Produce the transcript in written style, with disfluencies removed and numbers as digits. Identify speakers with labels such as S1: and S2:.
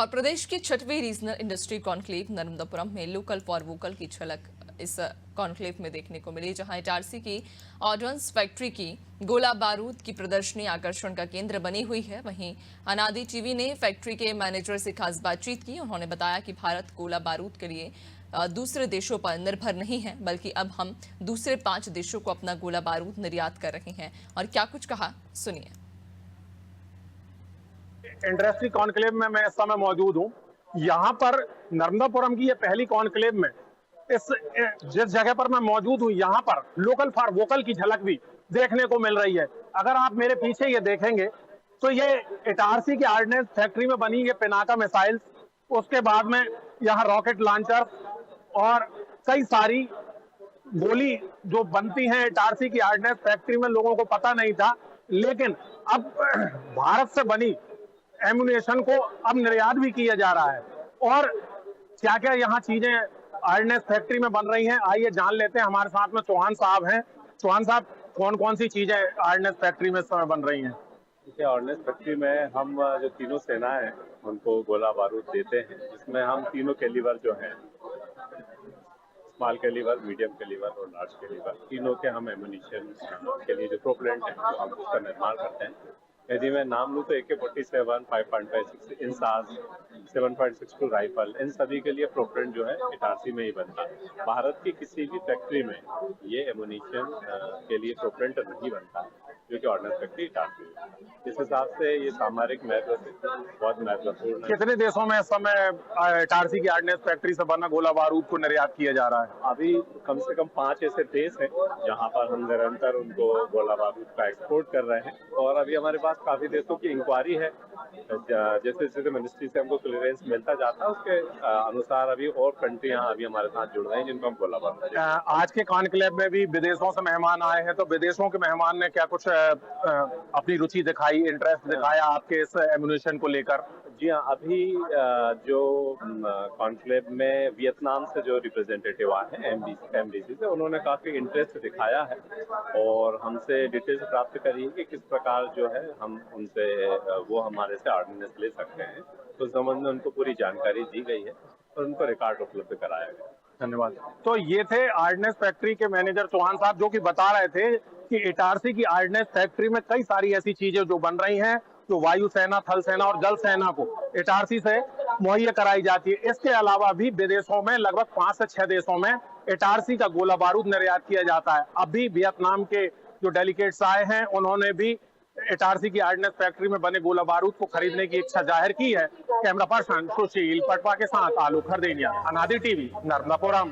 S1: और प्रदेश की 6वीं regional industry conclave Narmadapuram में लोकल फॉर वोकल की झलक इस कॉन्क्लेव में देखने को मिली, जहां इटारसी की ऑर्डिनेंस फैक्ट्री की गोला बारूद की प्रदर्शनी आकर्षण का केंद्र बनी हुई है। वहीं अनादि टीवी ने फैक्ट्री के मैनेजर से खास बातचीत की। उन्होंने बताया कि भारत गोला बारूद के लिए दूसरे देशों पर निर्भर नहीं है, बल्कि अब हम दूसरे 5 देशों को अपना गोला बारूद निर्यात कर रहे हैं। और क्या कुछ कहा, सुनिए।
S2: इंडस्ट्री कॉन्क्लेव में मैं इस समय मौजूद हूँ। यहाँ पर नर्मदापुरम की ये पहली कॉन्क्लेव में जिस जगह पर मैं मौजूद हूँ, यहाँ पर लोकल फॉर वोकल की झलक भी देखने को मिल रही है। अगर आप मेरे पीछे ये देखेंगे तो ये इटारसी की ऑर्डिनेंस फैक्ट्री में बनी ये पिनाका मिसाइल्स, उसके बाद में यहाँ रॉकेट लॉन्चर और कई सारी गोली जो बनती हैं इटारसी की ऑर्डिनेंस फैक्ट्री में, लोगों को पता नहीं था। लेकिन अब भारत से बनी एम्युनिशन को अब निर्यात भी किया जा रहा है। और क्या क्या यहाँ चीजें ऑर्डिनेंस फैक्ट्री में बन रही हैं, आइए जान लेते हैं। हमारे साथ में चौहान साहब हैं। चौहान साहब, कौन कौन सी चीजें ऑर्डिनेंस फैक्ट्री में इस समय बन रही हैं?
S3: देखिए, ऑर्डिनेंस फैक्ट्री में हम जो तीनों सेना है उनको गोला बारूद देते हैं, जिसमें हम तीनों कैलिबर जो हैं, स्मॉल कैलिबर, मीडियम कैलिबर और लार्ज कैलिबर, तीनों के हम एम्युनिशन के लिए जो प्रोपेलेंट है हम उसका निर्माण करते हैं। यदि मैं नाम लूँ तो AK-47, 5.56 इंसास, 7.62 राइफल, इन सभी के लिए प्रोपेलेंट जो है इटारसी में ही बनता है। भारत की किसी भी फैक्ट्री में ये एम्युनिशन के लिए प्रोपेलेंट नहीं बनता, जो कि ऑर्डिनेंस फैक्ट्री इटारसी में। इस हिसाब से ये सामरिक महत्व से बहुत महत्वपूर्ण है।
S2: कितने देशों में इस समय इटारसी की ऑर्डिनेंस फैक्ट्री से बना गोला बारूद को निर्यात किया जा रहा है?
S3: अभी कम से कम 5 ऐसे देश हैं जहाँ पर हम निरंतर उनको गोला बारूद का एक्सपोर्ट कर रहे हैं। और अभी हमारे पास काफी देशों की इंक्वायरी है। जैसे जैसे मिनिस्ट्री से हमको क्लियरेंस मिलता जाता है, उसके अनुसार अभी और कंट्रियां अभी हमारे साथ जुड़ रही हैं जिनको हम गोला बारूद।
S2: आज के कॉन्क्लेव में भी विदेशों से मेहमान आए हैं, तो विदेशों के मेहमान ने क्या कुछ अपनी रुचि दिखाई, इंटरेस्ट दिखाया आपके इस एम्युनिशन को लेकर?
S3: जी हाँ, अभी जो कॉन्क्लेव में वियतनाम से जो रिप्रेजेंटेटिव आए हैं MDC से, उन्होंने काफी इंटरेस्ट दिखाया है और हमसे डिटेल्स प्राप्त करी है कि किस प्रकार जो है हम उनसे वो हमारे से ऑर्डिनेंस ले सकते हैं। तो उस संबंध में उनको पूरी जानकारी दी गई है और उनको रिकॉर्ड उपलब्ध कराया गया।
S2: धन्यवाद। तो ये थे ऑर्डिनेंस फैक्ट्री के मैनेजर चौहान साहब, जो कि बता रहे थे कि इटारसी की ऑर्डिनेंस फैक्ट्री में कई सारी ऐसी चीजें जो बन रही हैं, जो वायुसेना, थल सेना और जल सेना को इटारसी से मुहैया कराई जाती है। इसके अलावा भी विदेशों में लगभग 5 से 6 देशों में इटारसी का गोला बारूद निर्यात किया जाता है। अभी वियतनाम के जो डेलीगेट्स आए हैं, उन्होंने भी इटारसी की ऑर्डिनेंस फैक्ट्री में बने गोला बारूद को खरीदने की इच्छा जाहिर की है। कैमरा पर्सन सुशील पटवा के साथ आलोक हरदेनिया, अनादि टीवी, नर्मदापुरम।